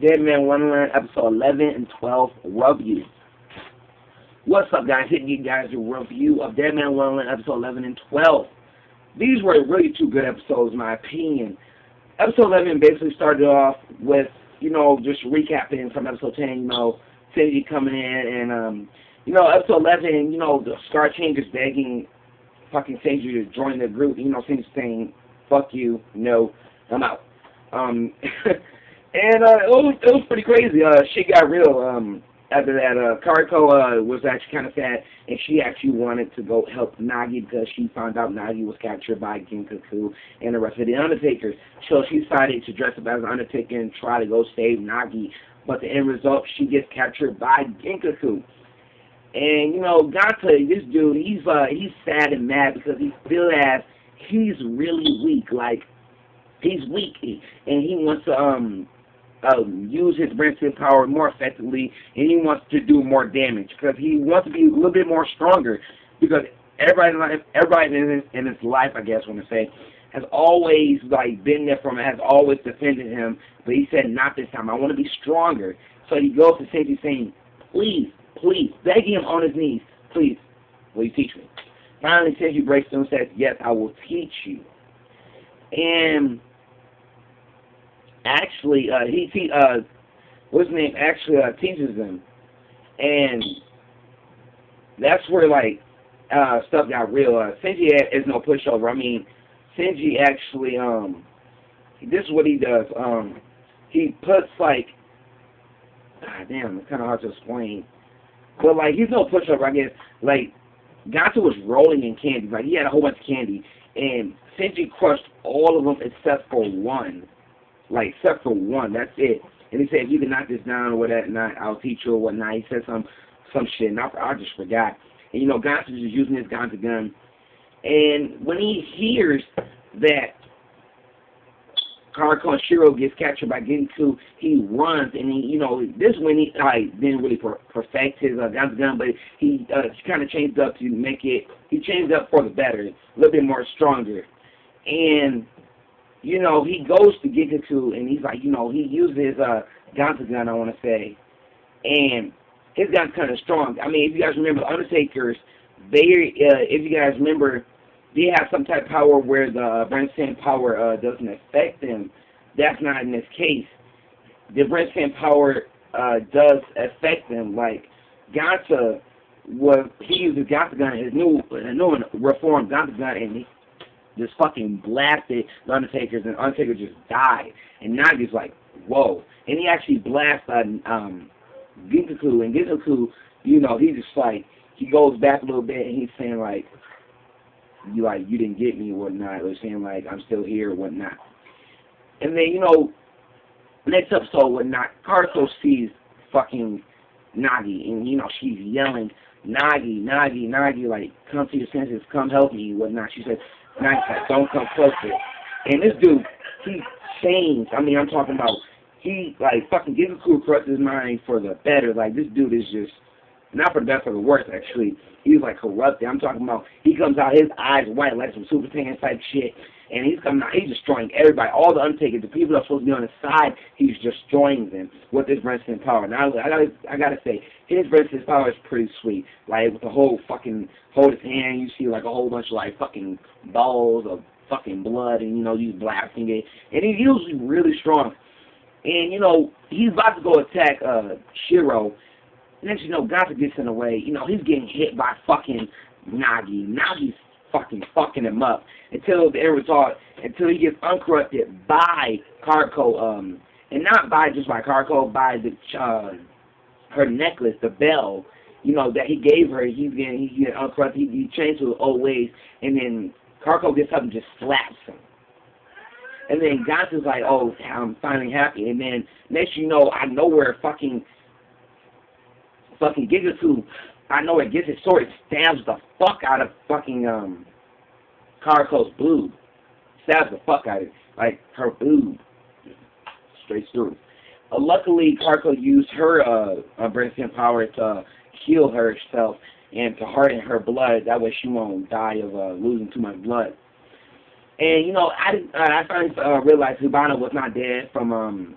Deadman Wonderland episode 11 and 12 review. What's up, guys? Hitting you guys a review of Deadman Wonderland episode 11 and 12. These were really two good episodes, in my opinion. Episode 11 basically started off with, just recapping from episode 10, Cindy coming in, and, episode 11, the Scar Changers begging fucking Cindy to join the group, Cindy saying, fuck you, no, I'm out. And it was pretty crazy. Shit got real. After that, Kariko was actually kind of sad, and she actually wanted to go help Nagi because she found out Nagi was captured by Ginkaku and the rest of the Undertakers. So she decided to dress up as an Undertaker and try to go save Nagi. But the end result, she gets captured by Ginkaku. And Ganta, this dude, he's sad and mad because he feels as he's really weak. Like, he's weak, and he wants to use his brain power more effectively, and he wants to do more damage because he wants to be a little bit more stronger. Because everybody in his life, I guess, I want to say, has always been there for him, has always defended him. But he said, not this time. I want to be stronger. So he goes to Safety saying, please, begging him on his knees, please, will you teach me? Finally, Safety breaks through and says, yes, I will teach you. And actually, what's his name? Actually, teaches them, and that's where stuff got real. Shinji is no pushover. I mean, Shinji actually, this is what he does. He puts damn, it's kind of hard to explain, but he's no pushover. I guess Ganta was rolling in candy. He had a whole bunch of candy, and Shinji crushed all of them except for one. Except for one, that's it. And he said, if you can knock this down or whatnot, I'll teach you or whatnot. He said some shit, and I just forgot. And, Ganta is using his Ganta gun. And when he hears that Kariko and Shiro gets captured by Ginkaku, he runs, and this is when he didn't really perfect his Ganta gun, but he kind of changed up to make it, he changed up for the better, a little bit more stronger. And he goes to Ginkaku, and he's he uses his Ganta gun, I want to say, and his gun's kind of strong. I mean, if you guys remember, the Undertakers, if you guys remember, they have some type of power where the brain sand power doesn't affect them. That's not in this case. The brain sand power does affect them. Ganta, he uses Ganta gun, his new reformed Ganta gun, and he just fucking blasted the Undertakers, and the Undertaker just died. And Nagi's like, whoa. And he actually blasted Ginkaku, and Ginkaku, he just he goes back a little bit, and he's saying you didn't get me or whatnot, or saying I'm still here or whatnot. And then, next episode whatnot, Kariko sees fucking Nagi, and she's yelling, Nagi, come to your senses, come help me, whatnot. She said, Nagi said, don't come closer. And this dude, he changed. I mean, I'm talking about, he, fucking Ginkaku crushed his mind for the better. This dude is just, not for the best, for the worst, actually. He's, corrupted. I'm talking about, he comes out, his eyes white, like some Super Saiyan type shit. And he's coming out, he's destroying everybody, all the Undertakers, the people that are supposed to be on his side, he's destroying them with his resistant power. Now, I gotta say, his resistant power is pretty sweet. With the whole fucking, hold his hand, you see, a whole bunch of, fucking balls of fucking blood, and, he's blasting it. And he's usually really strong. And, he's about to go attack, Shiro. And then, Ganta gets in the way. He's getting hit by fucking Nagi. Nagi's fucking him up until the end result, until he gets uncorrupted by Kariko, and not just by Kariko, by her necklace, the bell, that he gave her. He get uncorrupted. He changed to his old ways, and then Kariko gets up and just slaps him. And then Ganta's like, oh, I'm finally happy. And then next I know where fucking Ginkaku, I know it gets his sword, it stabs the fuck out of fucking Kariko's boob. Stabs the fuck out of it. Her boob. Straight through. Luckily, Kariko used her brain power to heal herself and to harden her blood. That way she won't die of losing too much blood. And, I finally realized Hibana was not dead from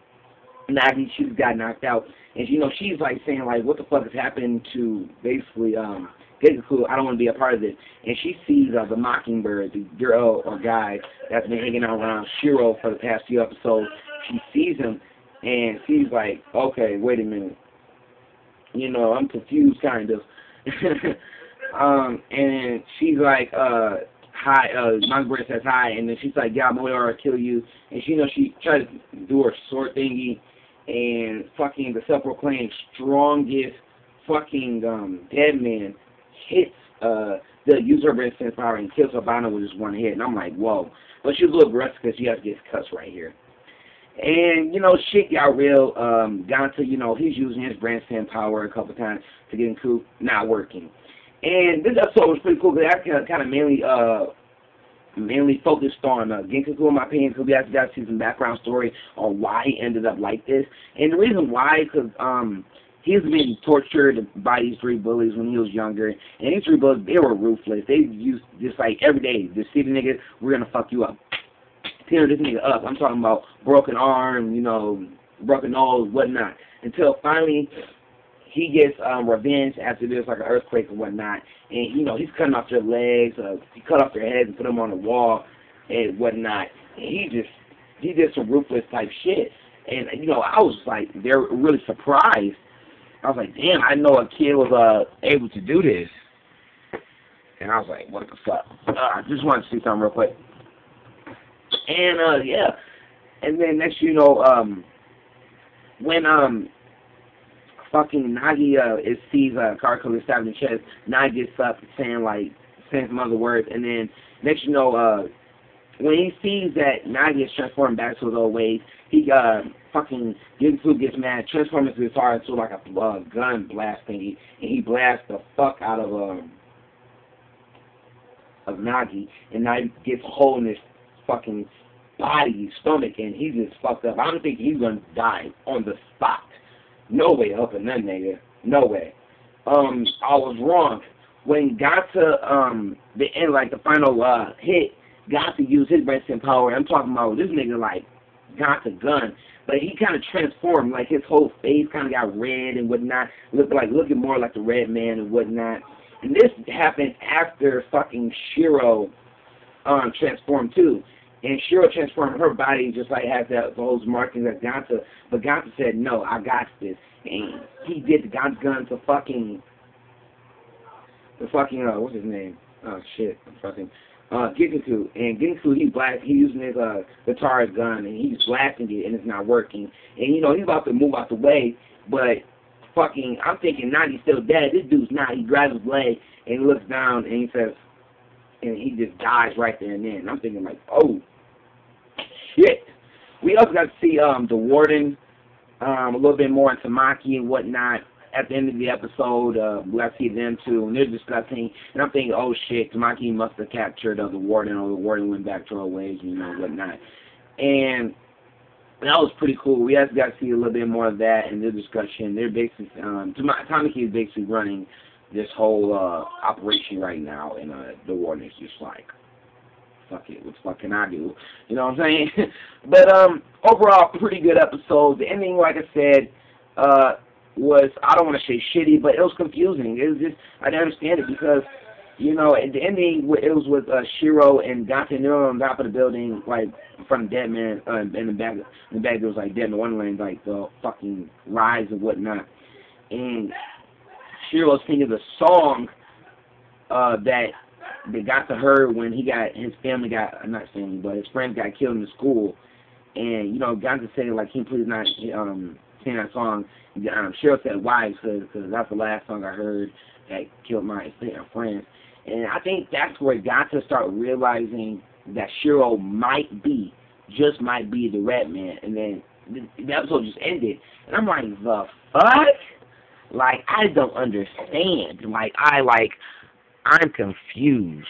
Nagi, she just got knocked out, and she's like saying like, what the fuck is happening to basically Genku? I don't want to be a part of it. And she sees the Mockingbird, the girl or guy that's been hanging out around Shiro for the past few episodes. She sees him, and she's like, okay, wait a minute, I'm confused kind of. And she's like, hi, Mockingbird says hi, and then she's like, yeah, I'm going to kill you. And she tries to do her sword thingy, and fucking the self-proclaimed strongest fucking Deadman hits the user brain sense power and kills Habana with just one hit. And I'm like, whoa. But she was a little aggressive because she has to get cuts right here. And, shit got real. Ganta, he's using his brain sense power a couple times to get in coup, not working. And this episode was pretty cool because I kind of mainly focused on Genkaku, in my opinion, because we actually got to see some background story on why he ended up like this. And the reason why, because he's been tortured by these three bullies when he was younger. And these three bullies, they were ruthless. They used just like every day, just see the nigga, we're going to fuck you up. Tear this nigga up. I'm talking about broken arm, broken nose, whatnot. Until finally he gets revenge after there's like an earthquake and whatnot. And, he's cutting off their legs. He cut off their heads and put them on the wall and whatnot. And he did some ruthless type shit. And, I was like, they're really surprised. I was like, damn, I know a kid was able to do this. And I was like, what the fuck? I just wanted to see something real quick. And, yeah. And then next, when fucking Nagi sees Karako stabbing the chest, Nagi gets up saying some other words. And then next, when he sees that Nagi is transforming back to his old ways, he fucking Genku gets mad, transforms his guitar into like a gun blast thingy, and he blasts the fuck out of Nagi, and Nagi gets a hole in his fucking body, stomach, and he just fucked up. I don't think he's gonna die on the spot. No way up in that nigga. No way. I was wrong. When Ganta, the end, like the final hit, Ganta used his brain power. I'm talking about this nigga like Ganta gun, but he kind of transformed. Like his whole face kind of got red and whatnot, looking more like the Red Man and whatnot. And this happened after fucking Shiro transformed too. And Shiro transformed her body just like has those markings as Ganta. But Ganta said, no, I got this. And he did the Ganta gun to fucking what's his name? Oh shit, fucking Genku. And Genku, he's using his guitar gun and he's blasting it and it's not working. And he's about to move out the way, but fucking I'm thinking Nagi's still dead. This dude's not. He grabs his leg and he looks down and he says, and he just dies right there and then. And I'm thinking like, oh shit. We also got to see the Warden a little bit more into Maki and whatnot. At the end of the episode, we got to see them too, and they're discussing, and I'm thinking, oh shit, Maki must have captured the Warden, or the Warden went back to her ways, whatnot. And that was pretty cool. We actually got to see a little bit more of that in their discussion. They're basically, Tamaki is basically running this whole operation right now, and the Warden is just like, fuck it, what the fuck can I do? You know what I'm saying? But overall, pretty good episode. The ending, like I said, was, I don't want to say shitty, but it was confusing. It was just, I didn't understand it because, at the ending, it was with Shiro and Ganta, and they were on top of the building, like, in front of Deadman, in the back there was, like, Deadman Wonderland, like, the fucking rides and whatnot. And Shiro's singing the song that Ganta heard when his family got, not family, but his friends got killed in the school. And, Ganta said, like, can you please not sing that song? Shiro said, why? Because that's the last song I heard that killed my friends. And I think that's where Ganta started realizing that Shiro just might be the Red Man. And then the episode just ended. And I'm like, the fuck? Like, I don't understand. I'm confused.